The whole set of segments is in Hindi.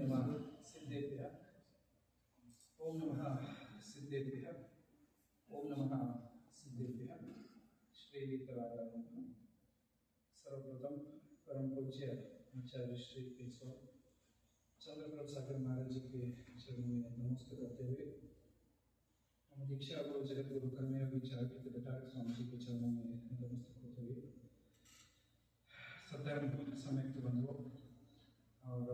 नमः सिद्धेभ्यः। ओम नमः सिद्धेभ्यः। ओम नमः सिद्धेभ्यः। श्री वितरागाम सर्वप्रथम परम पूज्य आचार्य श्री केशव चंद्रप्रभ सागर महाराज जी के चरणों में नमस्कार करते हुए हम दीक्षा गुरु जगत गुरु कन्या विचार के कटार स्वामी जी के चरणों में नमस्कार करते हुए सदैव समय बंधुओं और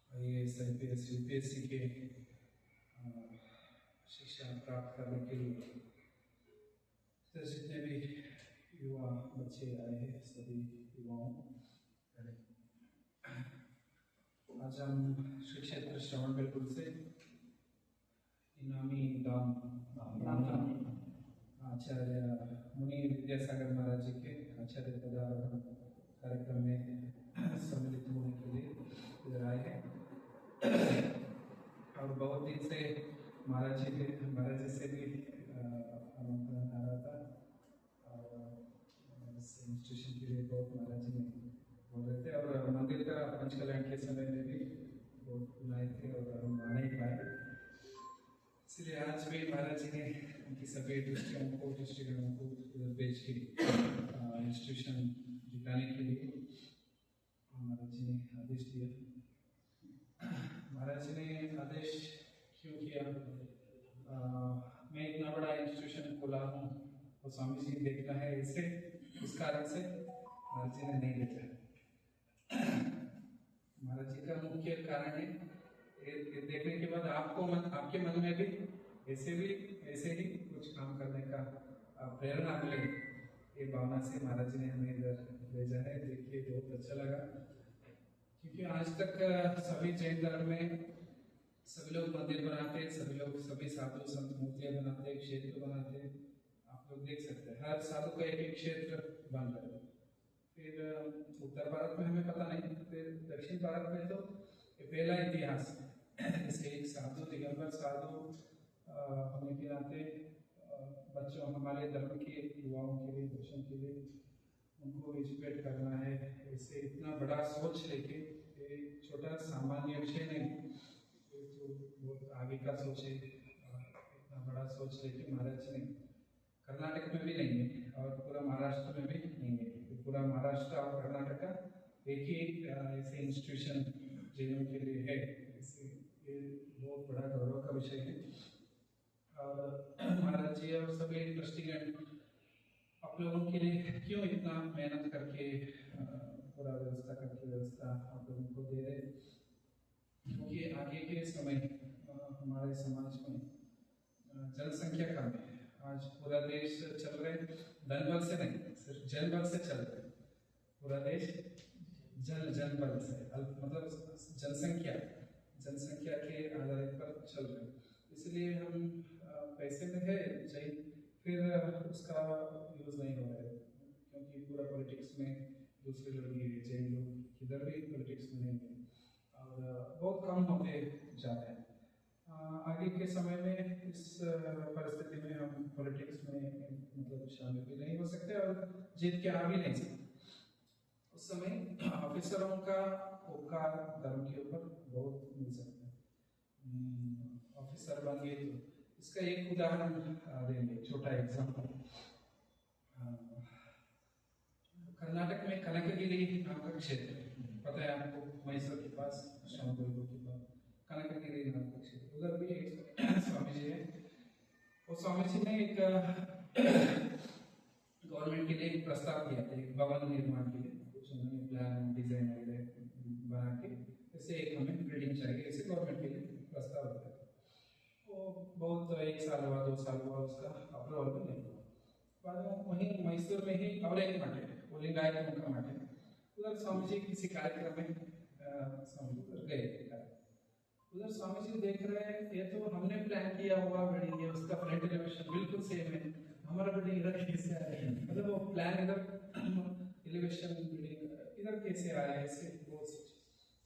IAS IPS UPSC के शिक्षा प्राप्त करने के लिए जितने भी युवा बच्चे आए हैं सभी युवाओं आज हम श्री क्षेत्र श्रवण बेलपुर से इनामी दाम आचार्य मुनि विद्यासागर महाराज जी के आचार्य पदारोहण कार्यक्रम में सम्मिलित होने के लिए इधर आए हैं और बहुत दिन से महाराज जी से भी आमंत्रण आ रहा था और इस इंस्टीट्यूशन के लिए बहुत महाराज जी ने बोल रहे थे और मंदिर का पंचकल्याण के समय में भी बहुत बुलाए थे और हम आ नहीं पाए, इसलिए आज भी महाराज जी ने उनकी सभी डिस्ट्रिक्टों को इधर भेज के इंस्टीट्यूशन दिखाने के लिए महाराज जी ने आदेश दिया। महाराज जी ने आदेश क्यों किया? मैं इतना बड़ा इंस्टीट्यूशन खोला हूँ और स्वामी जी देखना है, इसे इस कारण से महाराज जी ने नहीं देखा। महाराज जी का मुख्य कारण है ये देखने के बाद आपके मन में भी ऐसे ही कुछ काम करने का प्रेरणा मिले, ये भावना से महाराज जी ने हमें इधर भेजा है। देखिए बहुत अच्छा लगा, क्योंकि आज तक सभी जैन धर्म में सभी लोग मंदिर बनाते, सभी साधु संत मूर्तियां बनाते, क्षेत्र बनाते, आप लोग देख सकते हैं हर साधु का एक क्षेत्र बन रहा है। फिर उत्तर भारत में हमें पता नहीं, फिर दक्षिण भारत में तो ये पहला इतिहास है। जैसे एक साधु दिगंबर साधु होने के नाते बच्चों हमारे धर्म के युवाओं के लिए दर्शन के लिए उनको एजुकेट करना है, ऐसे इतना बड़ा सोच लेके छोटा सामान्य विषय नहीं, तो बहुत आगे का सोच है। इतना बड़ा सोच लेके महाराज ने कर्नाटक में भी नहीं है और पूरा महाराष्ट्र में भी नहीं है, पूरा महाराष्ट्र और कर्नाटक एक ही ऐसे इंस्टीट्यूशन जैनों के लिए है, ये बहुत बड़ा गौरव का विषय है। और महाराज जी और सभी ट्रस्टीगण आप लोगों के लिए क्यों इतना मेहनत करके पूरा व्यवस्था आप लोगों को दे रहे, क्योंकि आगे के समय हमारे समाज में जनसंख्या कम है। आज पूरा देश चल रहे धन बल से नहीं, सिर्फ जन बल से चल रहे। पूरा देश जन बल से मतलब जनसंख्या के आधार पर चल रहे, इसलिए हम पैसे में है चाहिए, फिर उसका यूज नहीं हो रहा है, क्योंकि पूरा पॉलिटिक्स में दूसरे लोग ही जैन लोग इधर भी पॉलिटिक्स में नहीं है और बहुत कम होते जा रहे हैं। आगे के समय में इस परिस्थिति में हम पॉलिटिक्स में मतलब शामिल भी नहीं हो सकते और जीत के आ भी नहीं सकते। उस समय ऑफिसरों का उपकार धर्म के ऊपर बहुत मिल सकता है। ऑफिसर बन गए तो इसका एक उदाहरण देंगे, छोटा एग्जाम्पल। कर्नाटक में कनकगिरी नाम का क्षेत्र है, पता है आपको, मैसूर के पास, श्रवणबेलगोला के पास कनकगिरी नाम का क्षेत्र, उधर भी एक स्वामी जी है। वो स्वामी जी ने एक गवर्नमेंट के लिए एक प्रस्ताव दिया था, एक भवन निर्माण के लिए। कुछ उन्होंने प्लान डिजाइन वगैरह बना के ऐसे एक हमें बिल्डिंग चाहिए, ऐसे गवर्नमेंट के लिए प्रस्ताव दिया था। वो बहुत 1 साल हुआ 2 साल हुआ, उसका अप्रूवल भी नहीं हुआ। बाद में वहीं मैसूर में ही और एक मठ है, वो लिंगायतों का मठ है, उधर स्वामी जी किसी कार्यक्रम में स्वामी जी उधर गए थे। उधर स्वामी जी देख रहे हैं ये तो हमने प्लान किया हुआ बिल्डिंग है, उसका फ्रंट एलिवेशन बिल्कुल सेम है, हमारा बिल्डिंग इधर कैसे आया है, मतलब वो प्लान इधर एलिवेशन बिल्डिंग इधर कैसे आया है, ऐसे बहुत सोचे।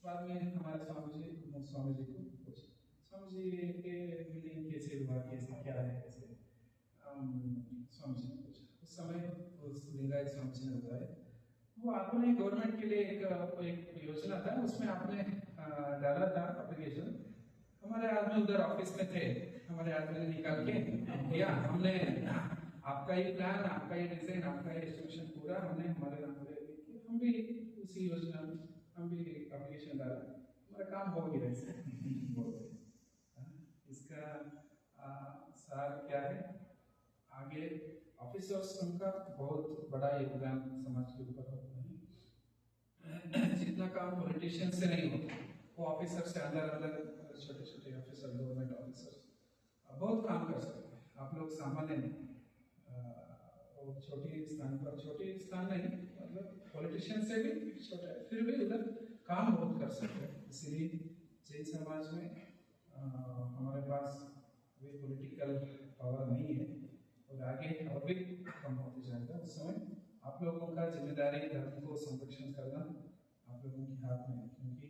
बाद में हमारे स्वामी जी को पूछे, स्वामी जी ये बिल्डिंग कैसे हुआ, कैसे क्या है, कैसे स्वामी जी ने पूछा। उस समय उस लिंगायत स्वामी जी ने बताया वो आपने गवर्नमेंट के लिए एक योजना था, उसमें आपने डाला था एप्लीकेशन, हमारे आदमी उधर ऑफिस में थे, हमारे आदमी ने निकाल के दिया, हमने आपका ये प्लान, आपका ये डिजाइन, आपका ये एस्टिमेशन पूरा हमने हमारे नाम पे लिख के हम भी उसी योजना में हम भी एप्लीकेशन डाला, हमारा काम हो गया ऐसे। इसका सार क्या है, आगे ऑफिसर्स उनका बहुत बड़ा योगदान समाज के ऊपर होता है। जितना काम पॉलिटिशियन से नहीं होता, वो ऑफिसर से अंदर अंदर छोटे छोटे ऑफिसर, गवर्नमेंट ऑफिसर बहुत काम कर सकते हैं। आप लोग सामान्य नहीं, छोटी स्थान पर, छोटी स्थान नहीं मतलब पॉलिटिशियन से भी छोटा है, फिर भी उधर काम बहुत कर सकते हैं। इसलिए जैन समाज में हमारे पास अभी पॉलिटिकल पावर नहीं है और आगे और भी कम होते जाएगा। उस समय आप लोगों का जिम्मेदारी धर्म को संरक्षण करना आप लोगों के हाथ में है, क्योंकि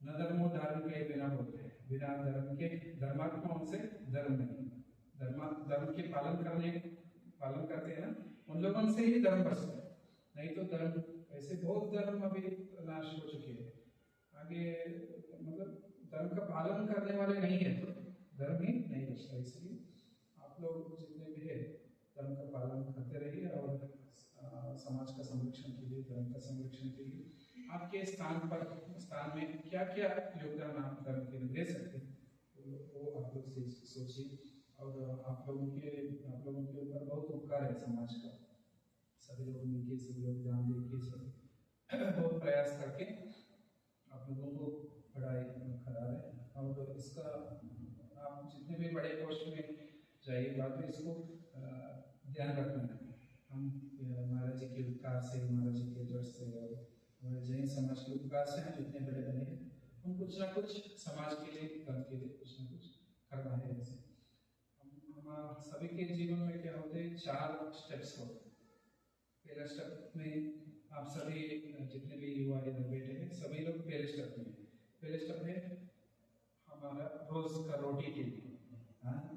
न धर्मो धर्म के बिना बोलते हैं, बिना धर्म के धर्मात्माओं से धर्म नहीं, धर्म के पालन करते हैं ना, उन लोगों से ही धर्म बचता है, नहीं तो धर्म ऐसे बहुत धर्म अभी नाश हो चुके हैं। आगे मतलब धर्म का पालन करने वाले नहीं है तो धर्म ही नहीं बचता। इसलिए आप लोग जितने भी है धर्म का पालन करते रहिए और समाज का संरक्षण के लिए, धर्म का संरक्षण के लिए आपके स्थान में क्या क्या योगदान आप धर्म के लिए दे सकते हैं वो आप लोग सोचिए। और आप लोगों के ऊपर बहुत उपकार है समाज का, सभी लोग मिलके, सभी लोग ध्यान देके, सब बहुत प्रयास करके आप लोगों को पढ़ाई करा रहे हैं। और इसका आप जितने भी बड़े पोस्ट में जाइए, बाद में इसको ध्यान रखना है। हम महाराज जी के उपकार से, महाराज जी के जड़ से और हमारे जैन समाज के उपकार से हैं जितने बड़े बने हैं, हम कुछ ना कुछ समाज के लिए, धर्म के लिए कुछ ना कुछ करना है। जैसे हम सभी के जीवन में क्या होते हैं, 4 स्टेप्स होते हैं। पहला स्टेप में आप सभी जितने भी युवा इधर बैठे हैं सभी लोग पहले स्टेप में, पहले स्टेप है हमारा रोज का रोटी के लिए।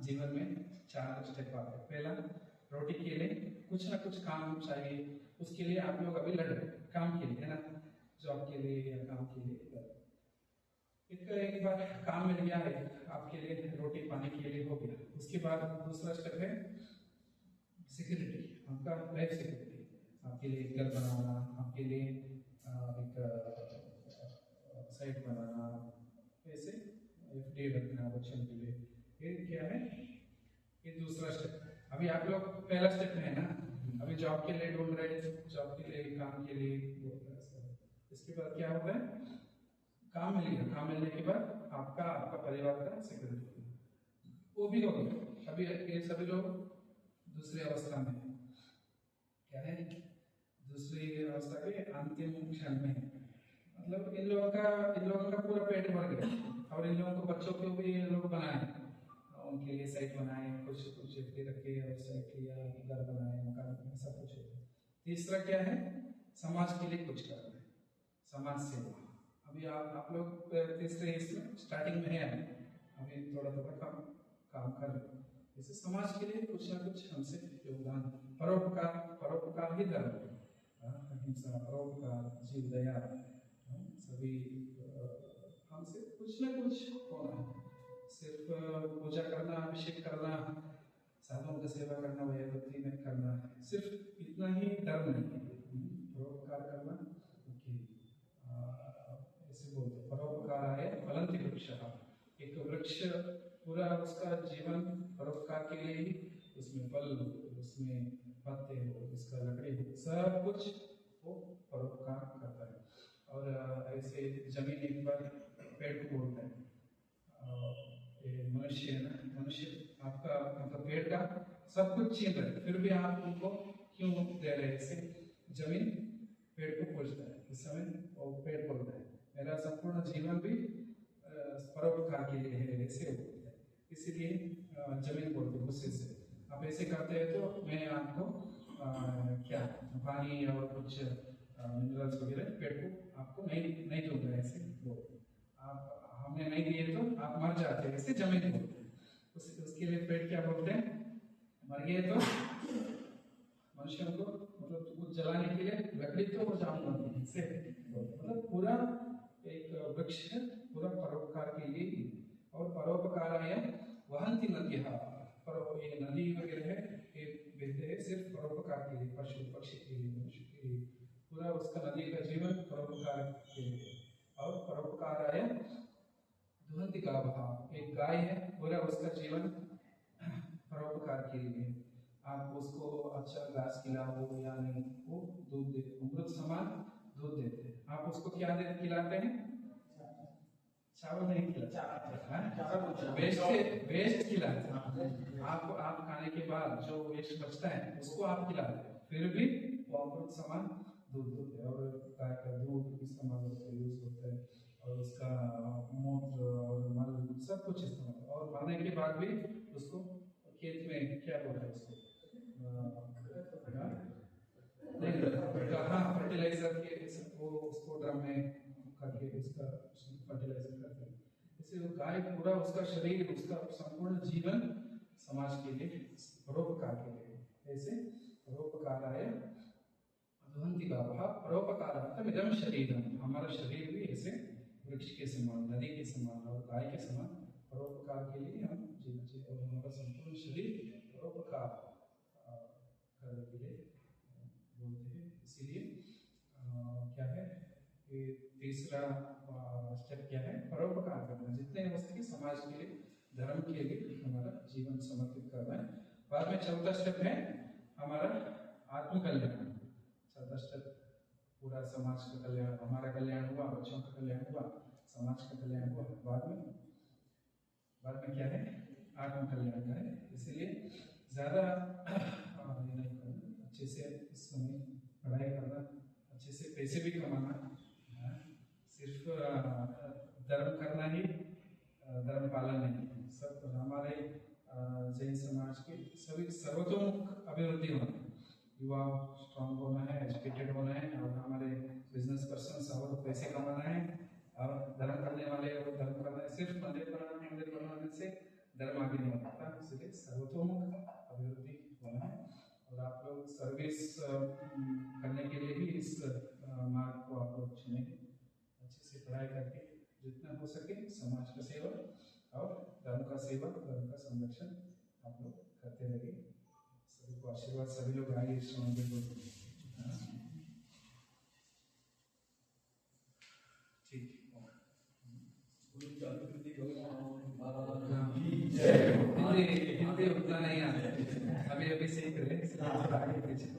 जीवन में 4 स्टेप आते हैं। पहला, रोटी के लिए कुछ ना कुछ काम चाहिए, उसके लिए आप लोग अभी लड़ रहे हैं, काम के लिए है ना, जॉब के लिए या काम के लिए। एक बार काम मिल गया है आपके लिए, रोटी पानी के लिए हो गया। उसके बाद दूसरा स्टेप है सिक्योरिटी, आपका लाइफ सिक्योरिटी, आपके लिए घर बनाना, आपके लिए एक साइट बनाना, ऐसे FD रखना बच्चों के लिए। ये क्या है, ये दूसरा स्टेप। अभी आप लोग पहला स्टेप में है ना, अभी जॉब के लिए ढूंढ रहे हैं, जॉब के लिए, काम के लिए। इसके बाद क्या होता है, काम मिल गया, काम मिलने के बाद आपका परिवार का सिक्योरिटी वो भी हो गया। अभी ये सभी लोग दूसरी अवस्था में, क्या है, दूसरी अवस्था के अंतिम क्षण में, मतलब इन लोगों का पूरा पेट भर गया और इन लोगों को, बच्चों को भी ये लोग बनाए, उनके लिए साइट बनाए, कुछ FD रखे और साइट लिया, घर बनाए, मकान बनाए, सब कुछ होता है। तीसरा क्या है, समाज के लिए कुछ करना है, समाज सेवा। अभी आप लोग तीसरे इसमें स्टार्टिंग में है, अभी थोड़ा काम कर रहे हैं। जैसे समाज के लिए कुछ ना कुछ हमसे योगदान, परोपकार ही धर्म है, अहिंसा, परोपकार, जीव दया, सभी हमसे कुछ ना कुछ होना है। सिर्फ पूजा करना, अभिषेक करना, साधुओं की सेवा करना, वैभक्ति में करना, सिर्फ इतना ही धर्म नहीं है। परोपकार करना, ऐसे बोलते परोपकार है फलंति वृक्षः, एक वृक्ष पूरा उसका जीवन परोपकार के लिए ही, उसमें फल, उसमें पत्ते हो, उसका लकड़ी हो, सब कुछ वो परोपकार करता है। और ऐसे जमीन एक बार पेड़ को बोलता है, मनुष्य है ना, मनुष्य आपका मतलब पेड़ का सब कुछ छीन रहे, फिर भी आप उनको क्यों दे रहे हैं? ऐसे जमीन पेड़ को पूछता है, इस समय वो पेड़ बोलता है मेरा संपूर्ण जीवन भी परोपकार के लिए है, ऐसे होता है। इसीलिए जमीन बोलते गुस्से से, आप ऐसे करते हैं तो मैं आपको क्या पानी और कुछ मिनरल्स वगैरह पेड़ को आपको नहीं दूंगा, ऐसे बोलते। आप हमने नहीं दिए तो आप मर जाते हैं, ऐसे जमीन बोलते हैं। उसके लिए पेड़ क्या बोलते हैं, मर गए तो मनुष्यों को मतलब कुछ जलाने के लिए लकड़ी तो वो जाऊंगा, मतलब पूरा एक वृक्ष है पूरा परोपकार के लिए ही। और परोपकाराय वहन्ति नद्यः, पर ये नदी वगैरह है ये बहते हैं सिर्फ परोपकार के लिए, पशु पक्षी के लिए, मनुष्य के लिए, पूरा उसका नदी का जीवन परोपकार के लिए। और परोपकाराय दुहन्ति गावः, एक गाय है पूरा उसका जीवन परोपकार के लिए। आप उसको अच्छा घास खिलाओ या नहीं, वो दूध देते, अमृत समान दूध देते हैं। आप उसको क्या खिलाते हैं? चावल नहीं खिलाते, वेस्ट खिलाते हैं। आप खाने के बाद जो वेस्ट बचता है उसको आप खिलाते हैं, फिर भी वो अमृत समान दूध देते हैं। और गाय का दूध इस्तेमाल होता है, यूज होता है, और उसका मूत्र और मल सब कुछ इस्तेमाल। और मरने के बाद भी उसको खेत में क्या बोलते हैं उसको, हाँ फर्टिलाइजर के वो उसको ड्रम में करके उसका फर्टिलाइजर करते हैं। इससे वो गाय पूरा उसका शरीर, उसका संपूर्ण जीवन समाज के लिए परोपकार के लिए। ऐसे परोपकाराय दुहन्ति गावः परोपकारार्थम इदं शरीरम, हमारा शरीर भी ऐसे वृक्ष के समान, नदी के समान और गाय के समान परोपकार के लिए हम जीना चाहिए। और हमारा संपूर्ण शरीर परोपकार करने के लिए बोलते हैं। इसीलिए क्या है कि तीसरा स्टेप क्या है? परोपकार करना, जितने हो सके समाज के लिए, धर्म के लिए हमारा जीवन समर्पित करना है। बाद में चौथा स्टेप है हमारा आत्मकल्याण। चौथा स्टेप पूरा समाज का कल्याण, हमारा कल्याण हुआ, बच्चों का कल्याण हुआ, समाज का कल्याण हुआ। बाद में क्या है? आत्मकल्याण का है। इसलिए ज़्यादा अच्छे से इस समय पढ़ाई करना, अच्छे से पैसे भी कमाना, सिर्फ धर्म करना ही धर्म पालन नहीं। सब हमारे जैन समाज के सभी सर्वतोमुख अभिवृद्धि होना है, युवा स्ट्रांग होना है, एजुकेटेड होना है, और हमारे बिजनेस पर्सन और पैसे कमाना है, और धर्म करने वाले और धर्म करना है। सिर्फ मंदिर बनाने से धर्म आगे नहीं बढ़ता, इसलिए सर्वतोमुख अभिवृद्धि होना है। और आप लोग सर्विस करने के लिए भी इस मार्ग को आप लोग चुनेंगे। अच्छे से पढ़ाई करके जितना हो सके समाज का सेवा और धर्म का सेवा, धर्म का संरक्षण आप लोग करते रहिए। सभी को आशीर्वाद, सभी लोग आगे इस मंदिर को। ठीक हिंदी उतना नहीं आता, अभी सीख रहे हैं, आगे पीछे